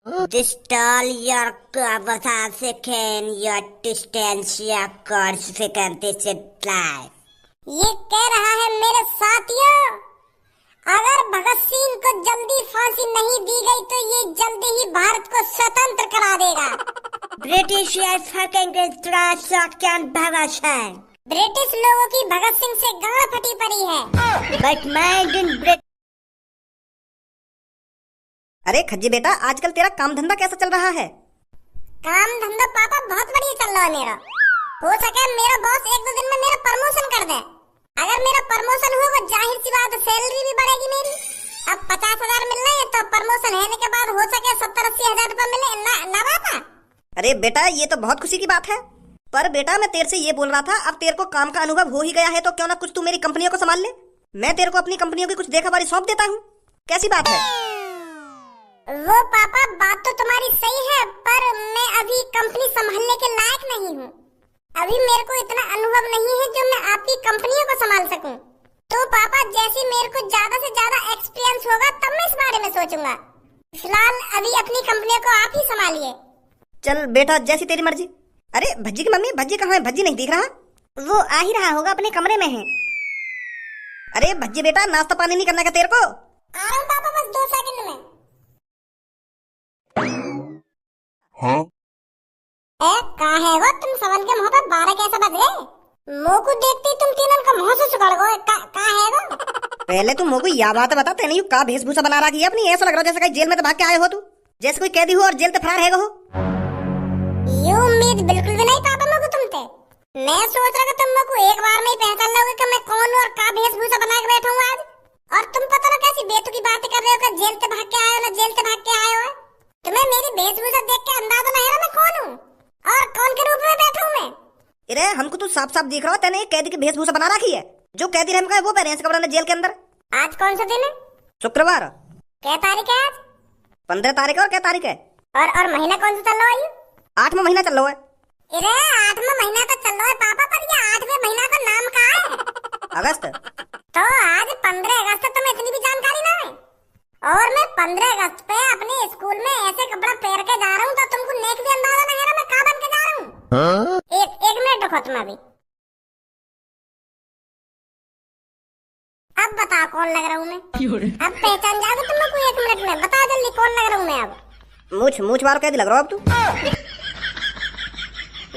Distill your conversation, your distance, your consequent discipline. ये कह रहा है मेरे साथियों, अगर भगत सिंह को जल्दी फांसी नहीं दी गई तो ये जल्दी ही भारत को स्वतंत्र करा देगा। British is fucking instruction Bhagat Singh. British लोगों की भगत सिंह से गांड फटी पड़ी है। But mine in Britain. अरे खज्जी बेटा, आजकल तेरा काम धंधा कैसा चल रहा है? काम धंधा पापा बहुत बढ़िया चल रहा है मेरा। हो सके मेरा बॉस एक दो दिन में मेरा प्रमोशन कर दे। अगर मेरा प्रमोशन होगा जाहिर सी बात सैलरी भी बढ़ेगी मेरी। अब 50,000 मिल रहे हैं तो प्रमोशन होने के बाद हो सके 70-80 हजार रुपए मिले ना बाता। अरे बेटा, ये तो बहुत खुशी की बात है। पर बेटा, मैं तेरे से ये बोल रहा था, अब तेरे को काम का अनुभव हो ही गया है तो क्यों ना कुछ तू मेरी कंपनियों को संभाल ले। मैं तेरे को अपनी कंपनियों की कुछ देखभाली सौंप देता हूँ। कैसी बात है? वो पापा बात तो तुम्हारी सही है, पर मैं अभी कंपनी संभालने के लायक नहीं हूँ। अभी मेरे को इतना अनुभव नहीं है जो मैं आपकी कंपनियों को संभाल सकूं। तो पापा जैसे मेरे को ज्यादा से ज्यादा एक्सपीरियंस होगा तब मैं इस बारे में सोचूंगा। फिलहाल अभी अपनी कंपनियों को आप ही संभालिए। चल बेटा, जैसी तेरी मर्जी। अरे भज्जी की मम्मी, भज्जी कहाँ है? भज्जी नहीं दिख रहा। वो आ ही रहा होगा, अपने कमरे में है। अरे भज्जी बेटा, नाश्ता पानी नहीं करना क्या तेरे को? आ रहा हूं पापा, बस 2 सेकंड में। हाँ? कहाँ है वो? तुम समझ के मुंह पे 12 कैसे बज गए? मुंह को देखते ही तुम तीनों का मुंह से सुगड़ गए। कहाँ है वो? पहले तुम मुझको यह बात बता, तेने का वेशभूषा बना रखी है अपनी। ऐसा लग रहा है जैसे कहीं जेल में तो भाग के आए हो तू, जैसे कोई कैदी हो और जेल से फरार है हो। ये उम्मीद बिल्कुल भी नहीं पापा मुझको तुमसे। मैं सोच रहा था तुम मुझको एक बार में ही पहचान लोगे कि मैं कौन हूँ और का वेशभूषा बना के बैठा हूँ आज। और तुम पता ना कैसी बेतुकी बातें कर रहे हो कि जेल से भाग के आए हो ना जेल से भाग के आए हो। तुम्हें मेरी वेशभूषा देख के अंदाजा नहीं है मैं कौन हूँ और कौन के रूप में बैठा हूँ मैं। अरे हमको तो साफ साफ दिख रहा है तेने एक कैदी की वेशभूषा बना रखी है। जो कैदी रहम का है वो पहने हैं कपड़ा जेल के अंदर। आज कौन सा दिन है? शुक्रवार। क्या तारीख है आज? 15 तारीख है। और क्या तारीख है? और महीना कौन सा चल रहा है? 8वां महीना चल रहा है। अरे 8वां महीना तो चल रहा है पापा, पर ये 8वें महीना का नाम क्या है? अगस्त। तो आज 15 अगस्त तुम्हें इतनी भी जानकारी ना है। और मैं 15 अगस्त पे अपने स्कूल में ऐसे कपड़ा पहन के जा रहा हूँ तो तुमको नेक भी अंदाजा नहीं है ना मैं कहाँ बन के जा रहा हूँ। हाँ? एक मिनट रुको तुम अभी। अब बताओ कौन लग रहा हूँ मैं? अब पहचान जाओगे तुम लोग 1 मिनट में। बताओ जल्दी कौन लग रहा हूँ मैं अब? मूछ मारो कैदी लग रहा हो अब तू।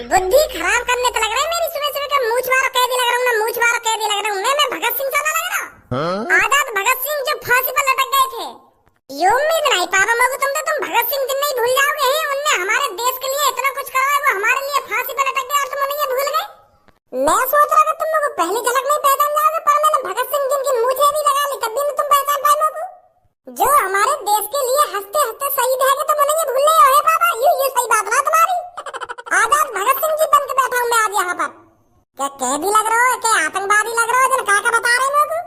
बुद्धि खराब करने तो लग रहा है मेरी सुबह सुबह का। मूछ मारो कैदी लग रहा हूँ ना, मूछ मारो कैदी लग रहा हूँ मैं भगत सिंह साला लग रहा हूँ। हाँ? आजाद भगत सिंह जो फांसी पर लटक गए थे। ये उम्मीद नहीं पापा मुझको तुम भगत सिंह दिन नहीं भूल जाओगे हैं। उनने हमारे देश के लिए इतना कुछ करा है, वो हमारे लिए फांसी पर लटक गए और तुम उन्हें ये भूल गए। मैं सोच रहा था तुम लोग पहली झलक में पहचान जाओगे, पर मैंने भगत सिंह जिनकी मूछें भी लगा ली तब भी तुम पहचान पाए मुझको। जो हमारे देश के लिए हंसते हंसते शहीद है तुम उन्हें ये भूल रहे हो पापा। ये सही बात ना तुम्हारी। आजाद भगत सिंह जी बन के बैठा हूँ मैं आज यहाँ पर। क्या कैदी लग रहा हो, क्या आतंकवादी लग रहा हो? जन क्या बता रहे मुझको।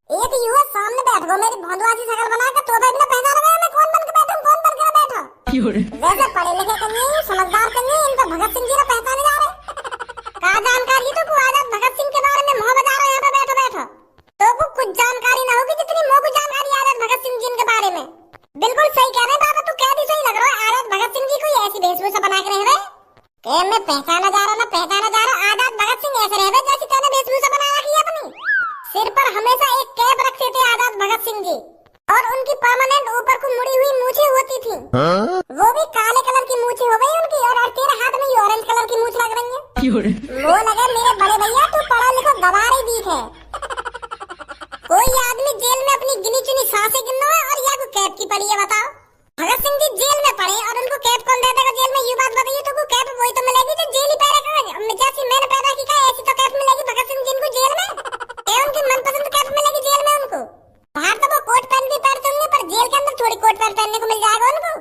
एक युवा सामने बैठ गो मेरी भोंदवासी शकल बना के, तो भी ना पहचान रहे मैं कौन बन के बैठा हूँ, कौन बन के बैठा। वैसे पढ़े लिखे के नहीं, समझदार के नहीं, इनको भगत सिंह जी ने पहचाने जा रहे। कहा जानकारी तो आजाद भगत सिंह के बारे में मुँह बता रहे यहाँ पे बैठो बैठो। तो को कुछ जानकारी ना होगी जितनी मुझको जानकारी आजाद भगत सिंह जी के बारे में। बिल्कुल सही कह रहे बाबा, तू कैदी सही लग रहा है। आजाद भगत सिंह जी कोई ऐसी वेशभूषा बना के रहे मैं पहचाना जा रहा ना पहचाना जा रहा। आजाद भगत सिंह ऐसे रहे जैसी तेने वेशभूषा बना रखी है अपनी। सिर पर हमेशा एक कैप रखते थे आजाद भगत सिंह जी, और उनकी परमानेंट ऊपर को मुड़ी हुई मूछें होती थी। हाँ? वो भी काले कलर की मूछें हो गई उनकी, और तेरे हाथ में ऑरेंज कलर की मूछ लग रही है। वो लगे मेरे बड़े भैया तू पढ़ा लिखा गवार ही दीख है। कोई आदमी जेल में अपनी गिनी चुनी सांसें गिनना है और या को कैप की पड़ी है? बताओ। भगत सिंह जी जेल में पड़े और उनको कैप कौन दे देगा जेल में? ये बात बताइए। तो को कैप वही तो मिलेगी जो जेल ही पहनेगा। जैसी मैंने पैदा की का ऐसी तो कैप मिलेगी भगत सिंह जी को जेल में। ये उनकी मनपसंद कैप मिलेगी जेल में उनको। बाहर तो वो कोट पैंट भी पहनते होंगे, पर जेल के अंदर थोड़ी कोट पैंट पहनने को मिल जाएगा उनको।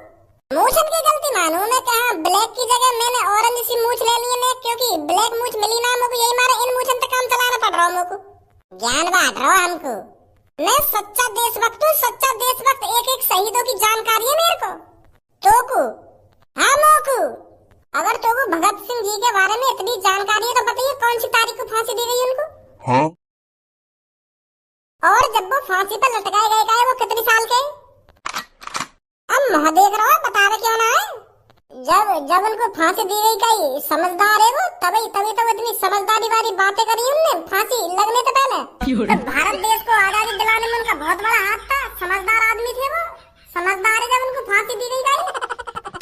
मूछ की गलती मानो ने कहा ब्लैक की जगह मैंने ऑरेंज सी मूछ ले ली है, क्योंकि ब्लैक मूछ मिली ना मुझको, यही मारे इन मूछन पे काम चलाना पड़ रहा है मुझको। ज्ञान बांट रहा हमको। मैं सच्चा देशभक्त हूँ, सच्चा देशभक्त। एक एक शहीदों की जानकारी है मेरे को। तोकू हाँ मोकू, अगर तोकू भगत सिंह जी के बारे में इतनी जानकारी है तो बताइए कौन सी तारीख को फांसी दी गई उनको? हाँ? और जब वो फांसी पर लटकाए गए वो कितने साल के? अब मुँह देख रहा है, बता रहे कि जब उनको फांसी दी गई कई समझदार है वो, तभी तभी तो इतनी समझदारी वाली बातें करी उनने फांसी लगने से पहले। तो भारत देश को आजादी दिलाने में उनका बहुत बड़ा हाथ था, समझदार आदमी थे वो, समझदार है जब उनको फांसी दी गई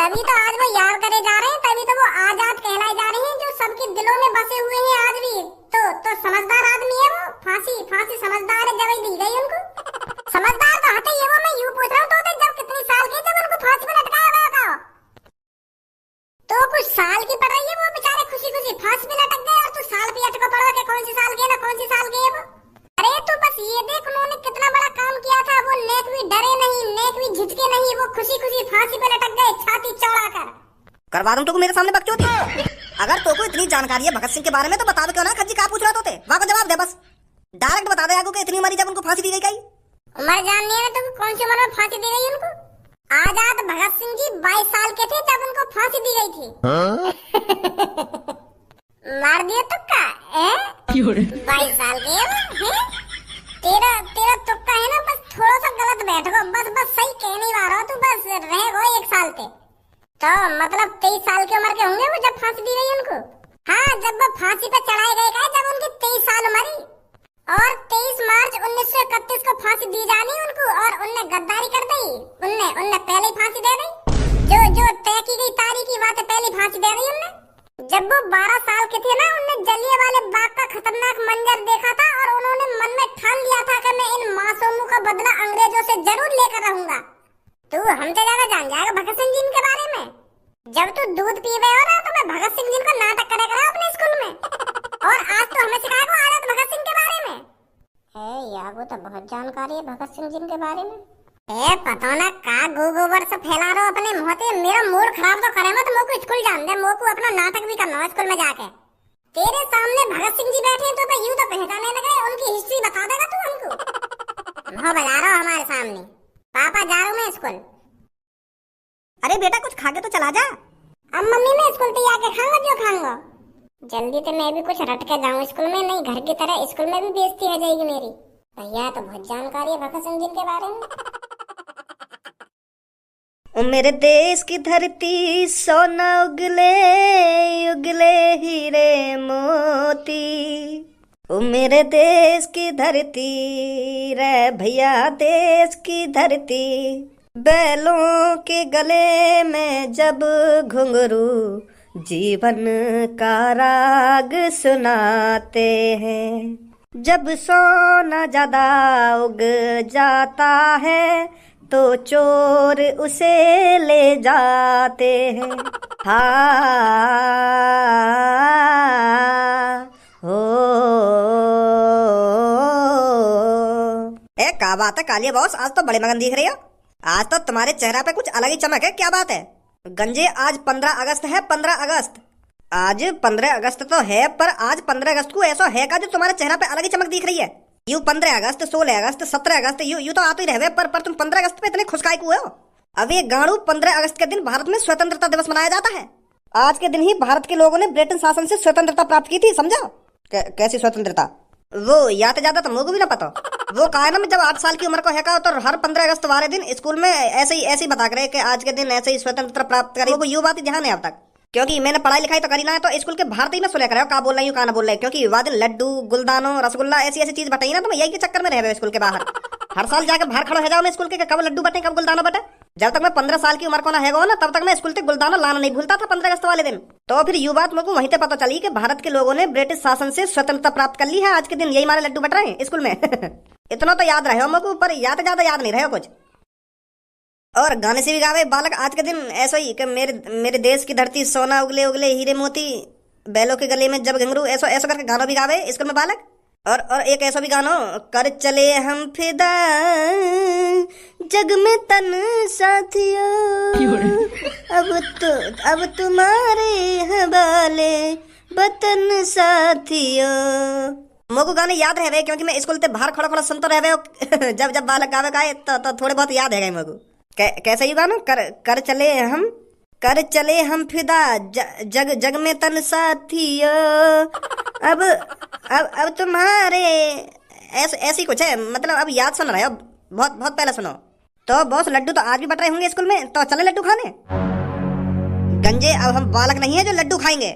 तभी तो आज वो याद करे जा रहे हैं, तभी तो वो आजाद कहलाए जा रहे हैं, जो सबके दिलों में बसे हुए हैं आज भी। तो समझदार आदमी है वो, फांसी समझदार है जब दी गई उनको। समझदार तो हटे ये वो, मैं यूं पूछ रहा हूँ तो जब कितनी साल के जब उनको फांसी पर लटकाया गया था, तो कुछ साल की पड़ रही है वो बेचारे खुशी खुशी फांसी पे लटक गए, और तू साल पे अटका पड़ा के कौन सी साल के ना कौन सी साल के है वो। अरे तू बस ये देख उन्होंने कितना बड़ा काम किया था, वो नेक भी डरे नहीं, नेक भी झिझके नहीं, वो खुशी खुशी फांसी पे लटक गए छाती चौड़ा कर। करवा दूं तो मेरे सामने बकचोदी। अगर तो को इतनी जानकारी है भगत सिंह के बारे में तो बता दो क्यों ना खज्जी का पूछ रहा तो वहां को जवाब दे, बस डायरेक्ट बता दे आगू के इतनी उम्र जब उनको फांसी दी गई। उम्र जाननी है तो कौन सी उम्र में फांसी दी गई उनको? आजाद भगत सिंह जी 22 साल के थे जब उनको फांसी दी गई थी। मार दिया तुक्का 22 साल के हैं? तेरा तुक्का है ना, बस थोड़ा सा गलत बैठ गो, बस सही कह नहीं पा रहा तू, बस रह गो 1 साल पे, तो मतलब 23 साल की उम्र के होंगे वो जब फांसी दी गई उनको। हाँ, जब वो फांसी पे चढ़ाए गए का जब उनकी 23 साल उम्र, और 23 मार्च 1931 को फांसी दी जानी उनको, और उनने गद्दारी कर दी, उनने पहले ही फांसी दे दी, जो तय की गई तारीख की बात पहले फांसी दे दी उनने। जब वो 12 साल के थे ना, उनने जलियांवाले बाग का खतरनाक मंजर देखा था, और उन्होंने मन में ठान लिया था कि मैं इन मासूमों का बदला अंग्रेजों से जरूर लेकर रहूंगा। तू हमसे ज्यादा जान जाएगा भगत सिंह जी के बारे में। जब तू दूध पी गए हो ना तो मैं भगत सिंह जी को नाटक करेगा अपने स्कूल में, और आज तो हमें सिखाएगा आजाद भगत सिंह के बारे में। यागो तो बहुत जानकारी है भगत सिंह जी के बारे में। पता ना का गोबर से फैला रहा अपने मुंह पे, मेरा मूड खराब तो करे मत, मोको स्कूल जान दे, मोको अपना नाटक भी करना है स्कूल में जाके। तेरे सामने भगत सिंह जी बैठे हैं तो यूं तो पहचाने लगे, उनकी हिस्ट्री बता देगा तू हमको। मुंह बजा रहा हमारे सामने, पापा जा रहा हूं मैं स्कूल। अरे बेटा कुछ खा के तो चला जा। अब मम्मी मैं स्कूल पे आके खाऊंगा जो खाऊंगा, जल्दी तो मैं भी कुछ रट के जाऊं स्कूल में, नहीं घर की तरह स्कूल में भी बेइज्जती हो जाएगी मेरी। भैया तो बहुत जानकारी है भगत सिंह जी के बारे में। ओ मेरे देश की धरती सोना उगले उगले हीरे मोती, ओ मेरे देश की धरती रे भैया देश की धरती, बैलों के गले में जब घुंघरू जीवन का राग सुनाते हैं, जब सोना ज्यादा उग जाता है तो चोर उसे ले जाते हैं। हाँ हो क्या बात है कालिया बॉस, आज तो बड़े मगन दिख रही हो, आज तो तुम्हारे चेहरा पे कुछ अलग ही चमक है, क्या बात है? गंजे आज 15 अगस्त है, 15 अगस्त, आज 15 अगस्त तो है, पर आज 15 अगस्त को ऐसा है का जो तुम्हारे चेहरा पे अलग ही चमक दिख रही है। You 15 August 16 August 17 August you तो आते ही रहे, पर तुम 15 अगस्त पे इतने खुशकाई को हो। अब ये गाड़ू 15 अगस्त के दिन भारत में स्वतंत्रता दिवस मनाया जाता है। आज के दिन ही भारत के लोगों ने ब्रिटेन शासन से स्वतंत्रता प्राप्त की थी, समझा? कैसी स्वतंत्रता? वो याद ज्यादा तो मुझे भी ना पता। वो कहा है ना, जब 8 साल की उम्र को है का तो हर 15 अगस्त वाले दिन स्कूल में ऐसे ही बता रहे कि आज के दिन ऐसे ही स्वतंत्रता प्राप्त करी। वो यू बात ही ध्यान है अब तक, क्योंकि मैंने पढ़ाई लिखाई तो करी ना है, तो स्कूल के बाहर ही मैं सुना कर का बोल रही हूँ का ना बोल रही, क्योंकि वह दिन लड्डू गुलदानो रसगुल्ला ऐसी चीज बताई ना, तो मैं यही के चक्कर में रह गए स्कूल के बाहर। हर साल जाकर बाहर खड़ा हो जाओ मैं स्कूल के, कब लड्डू बटे कब गुलदानो बटे। जब तक मैं 15 साल की उम्र को ना है ना, तब तक मैं स्कूल से गुलदानो लाना नहीं भूलता था 15 अगस्त वाले दिन। तो फिर यू बात मुझे वहीं से पता चली कि भारत के लोगों ने ब्रिटिश शासन से स्वतंत्रता प्राप्त कर ली है। आज के दिन यही हमारे लड्डू बट रहे हैं स्कूल में। इतना तो याद रहे मुझे, पर ज्यादा याद नहीं रहे कुछ। और गाने से भी गावे बालक आज के दिन ऐसा ही कि मेरे देश की धरती सोना उगले उगले हीरे मोती, बैलों के गले में जब घुंघरू, ऐसा करके गाना भी गावे स्कूल में बालक। और एक ऐसा भी गानो, कर चले हम फिदा जग में तन साथियों, अब तुम्हारे हवाले वतन साथियों। मोको गाने याद रह गए क्योंकि मैं स्कूल से बाहर खड़ा सुनता रह गए। जब बालक गावे गाए तो थोड़े बहुत याद है गए मोको। कैसे ही गानो, कर चले हम फिदा जग में तन साथियों, अब तुम्हारे ऐसी कुछ है, मतलब अब याद सुन रहे हो, बहुत पहले सुनो। तो बॉस लड्डू तो आज भी बट रहे होंगे स्कूल में, तो चले लड्डू खाने। गंजे अब हम बालक नहीं है जो लड्डू खाएंगे।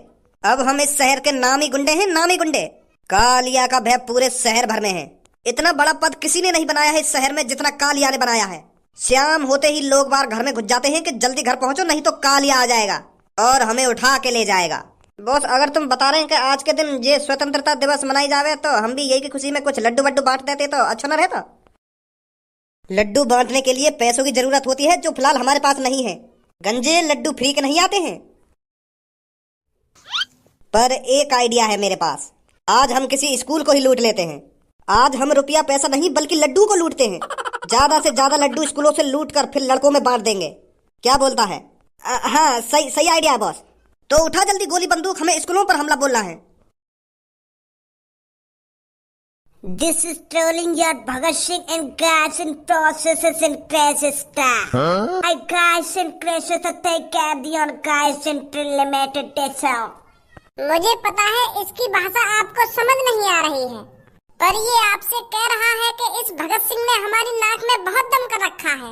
अब हम इस शहर के नामी गुंडे हैं, नामी गुंडे। कालिया का भय पूरे शहर भर में है। इतना बड़ा पद किसी ने नहीं बनाया है इस शहर में जितना कालिया ने बनाया है। शाम होते ही लोग बाहर घर में घुस जाते हैं कि जल्दी घर पहुंचो नहीं तो कालिया आ जाएगा और हमें उठा के ले जाएगा। बॉस अगर तुम बता रहे हैं कि आज के दिन ये स्वतंत्रता दिवस मनाई जावे तो हम भी यही की खुशी में कुछ लड्डू वड्डू बांट देते तो अच्छा न रहता। लड्डू बांटने के लिए पैसों की जरूरत होती है जो फिलहाल हमारे पास नहीं है। गंजे लड्डू फ्री के नहीं आते हैं। पर एक आइडिया है मेरे पास। आज हम किसी स्कूल को ही लूट लेते हैं। आज हम रुपया पैसा नहीं बल्कि लड्डू को लूटते हैं। ज्यादा से ज्यादा लड्डू स्कूलों से लूट कर फिर लड़कों में बांट देंगे। क्या बोलता है? हाँ सही सही आइडिया है बॉस। तो उठा जल्दी गोली बंदूक, हमें स्कूलों पर हमला बोलना है। This is trolling your Bhagat Singh and guys and processes and crashes stuff. I guys and crashes are take carry on guys and limited desktop. मुझे पता है इसकी भाषा आपको समझ नहीं आ रही है, पर ये आपसे कह रहा है कि इस भगत सिंह ने हमारी नाक में बहुत दम कर रखा है।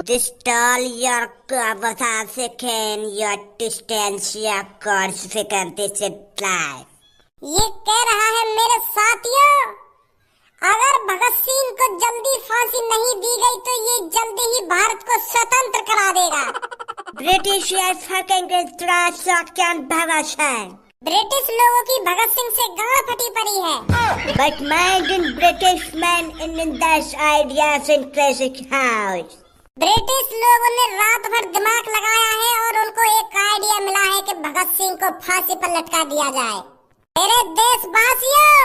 This tall your conversation can your distance your course figure this life. ये कह रहा है मेरे साथियों, अगर भगत सिंह को जल्दी फांसी नहीं दी गई तो ये जल्दी ही भारत को स्वतंत्र करा देगा। British is fucking trash can Bhagat Singh. British लोगों की भगत सिंह से गांड फटी पड़ी है। But mind in British man in this ideas in classic house. British लोगों ने रात भर दिमाग लगाया है और उनको एक आइडिया मिला है कि भगत सिंह को फांसी पर लटका दिया जाए। मेरे देशवासियों,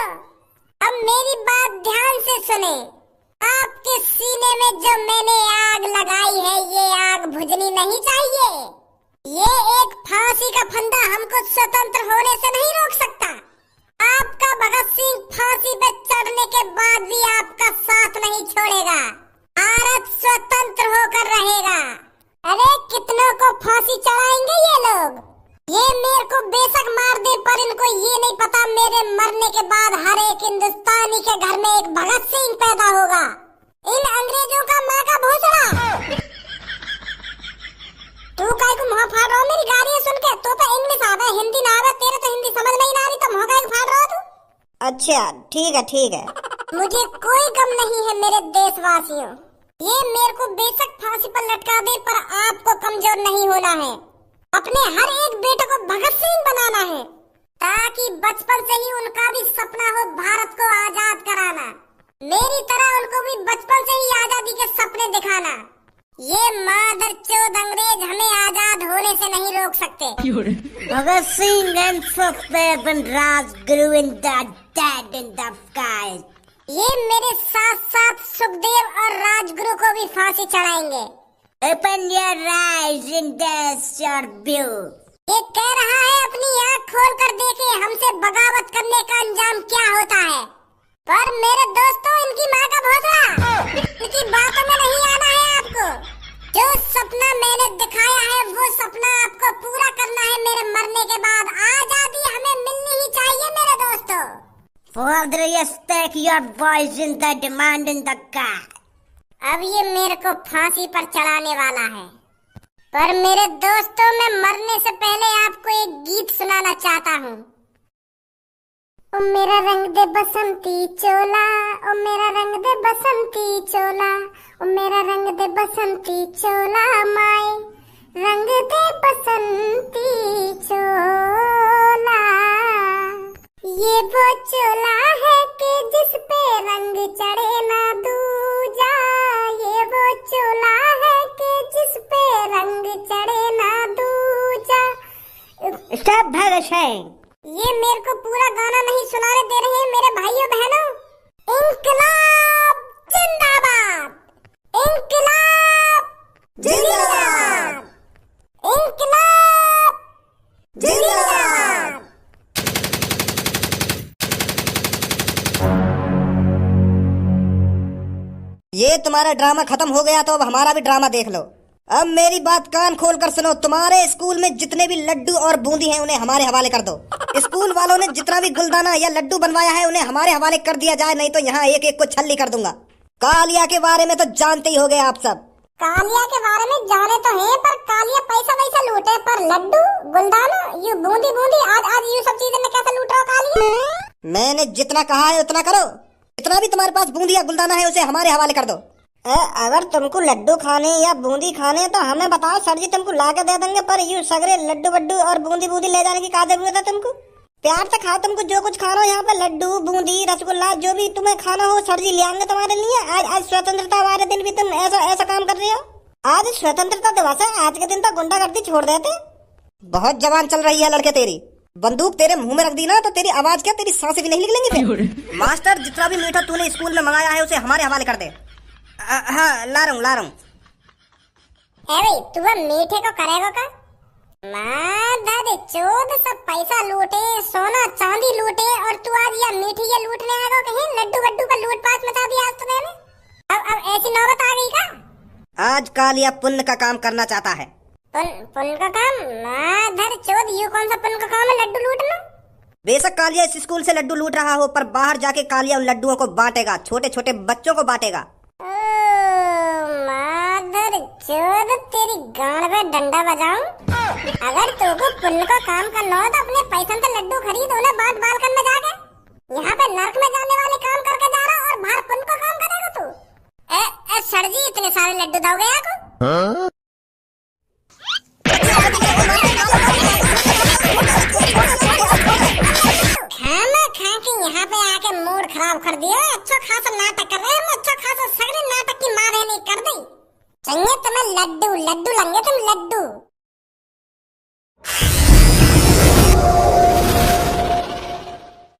अब मेरी बात ध्यान से सुने। आपके सीने में जो मैंने आग लगाई है ये आग बुझनी नहीं चाहिए। ये एक फांसी का फंदा हमको स्वतंत्र होने से नहीं रोक सकता। आपका भगत सिंह फांसी पे चढ़ने के बाद भी आपका साथ नहीं छोड़ेगा। भारत स्वतंत्र होकर रहेगा। अरे कितनों को फांसी चढ़ाएंगे ये लोग। ये मेरे को बेशक मार दे पर इनको ये नहीं पता मेरे मरने के बाद हर एक हिंदुस्तानी के घर में एक भगत सिंह पैदा होगा। इन अंग्रेजों का माँ का भोसड़ा। तू काय को मुंह फाड़ रहा हो मेरी गाली सुन के? तो पे इंग्लिश आवे हिंदी ना आवे, तेरे तो हिंदी समझ नहीं आ रही तो मुंह काय को फाड़ रहा हो तू? अच्छा ठीक है ठीक है। मुझे कोई गम नहीं है मेरे देशवासियों। ये मेरे को बेशक फांसी पर लटका दे पर आपको कमजोर नहीं होना है। अपने हर एक बेटे को भगत सिंह बनाना है ताकि बचपन से ही उनका भी सपना हो भारत को आजाद कराना। मेरी तरह उनको भी बचपन से ही आजादी के सपने दिखाना। ये मादरचोद अंग्रेज हमें आजाद होने से नहीं रोक सकते। Bhagat Singh and Sukhdev and Rajguru in the dead in the sky. ये मेरे साथ साथ सुखदेव और राजगुरु को भी फांसी चढ़ाएंगे। Open your eyes and that's your view. ये कह रहा है अपनी आँख खोल कर देखे हमसे बगावत करने का अंजाम क्या होता है। पर मेरे दोस्तों, इनकी माँ का भोसड़ा, इनकी बातों में नहीं आना है आपको। जो सपना मैंने दिखाया है वो सपना आपको पूरा करना है। मेरे मरने के बाद आजादी हमें मिलनी ही चाहिए मेरे दोस्तों। Father, yes, take your voice in the demand in the God. अब ये मेरे को फांसी पर चढ़ाने वाला है, पर मेरे दोस्तों मैं मरने से पहले आपको एक गीत सुनाना चाहता हूँ। ओ मेरा रंग दे बसंती चोला, ओ मेरा रंग दे बसंती चोला, ओ मेरा रंग दे बसंती चोला माए, रंग दे बसंती चोला। ये वो चोला है कि जिस पे रंग चढ़े ना दूजा। ये वो चोला है कि जिस पे रंग चढ़े ना दूजा। Stop Bhagat Singh. ये मेरे को पूरा गाना नहीं सुनाने दे रहे हैं मेरे भाइयों बहनों। इंकलाब जिंदाबाद, इंकलाब जिंदाबाद, इंकलाब जिंदाबाद। ये तुम्हारा ड्रामा खत्म हो गया तो अब हमारा भी ड्रामा देख लो। अब मेरी बात कान खोल कर सुनो। तुम्हारे स्कूल में जितने भी लड्डू और बूंदी हैं उन्हें हमारे हवाले कर दो। स्कूल वालों ने जितना भी गुलदाना या लड्डू बनवाया है उन्हें हमारे हवाले कर दिया जाए, नहीं तो यहाँ एक एक को छल्ली कर दूंगा। कालिया के बारे में तो जानते ही होगे आप सब। कालिया के बारे में जाने तो है, पर कालिया पैसा वैसा लूटे, पर लड्डू गुलदाना यू बूंदी बूंदी आज आज यू सब चीजें में कैसे लूट रहा हो कालिया? मैंने जितना कहा है उतना करो। जितना भी तुम्हारे पास बूंदी या गुलदाना है उसे हमारे हवाले कर दो। अगर तुमको लड्डू खाने या बूंदी खाने तो हमें बताओ सर जी, तुमको ला के दे देंगे, पर यू सगरे लड्डू वड्डू और बूंदी बूंदी ले जाने की क्या जरूरत है तुमको? प्यार से खाओ, तुमको जो कुछ खाना हो यहाँ पे लड्डू बूंदी रसगुल्ला जो भी तुम्हें खाना हो सर जी ले आएंगे तुम्हारे लिए। आज स्वतंत्रता वाले दिन भी तुम ऐसा काम कर रहे हो। आज स्वतंत्रता दिवस है, आज के दिन तो गुंडागर्दी छोड़ देते। बहुत जवान चल रही है लड़के तेरी। बंदूक तेरे मुंह में रख दी ना तो तेरी आवाज क्या, तेरी सांसें भी नहीं निकलेंगी फिर। मास्टर, जितना भी मीठा तूने स्कूल में मंगाया है उसे हमारे हवाले कर दे। हाँ, ला रहा हूँ। भाई तू मीठे को करेगा का? माधर चोद सब पैसा लूटे, सोना चांदी लूटे, और तू आज ये मीठी ये लूटने आएगा कहीं? लड्डू वड्डू का लूटपाट मचा दिया आज तूने। अब ऐसी नौबत आ गई का? आज कालिया पुण्य का काम करना चाहता है। पुण्य का काम? माधर चोद यू कौन सा पुण्य का काम है लड्डू लूटना? बेशक कालिया इस स्कूल से लड्डू लूट रहा हो, पर बाहर जाके कालिया उन लड्डुओं को बांटेगा, छोटे छोटे बच्चों को बांटेगा। माधर चोद तेरी गांड में डंडा बजाऊं? अगर तुमको पुण्य का काम करना हो तो अपने पैसे से लड्डू खरीद उन्हें बांट बालकन में जाके। यहाँ पे नर्क में जाने वाले काम करके जा रहा और बाहर पुण्य का काम करेगा तू? सर जी इतने सारे लड्डू दोगे आपको? खाना खा के यहाँ पे आके मूड खराब कर दिया। अच्छा खासा नाटक कर रहे हैं, अच्छा खासा सगरे नाटक की माँ बहनी कर दी। चाहिए तुम्हें लड्डू, लड्डू लेंगे तुम लड्डू।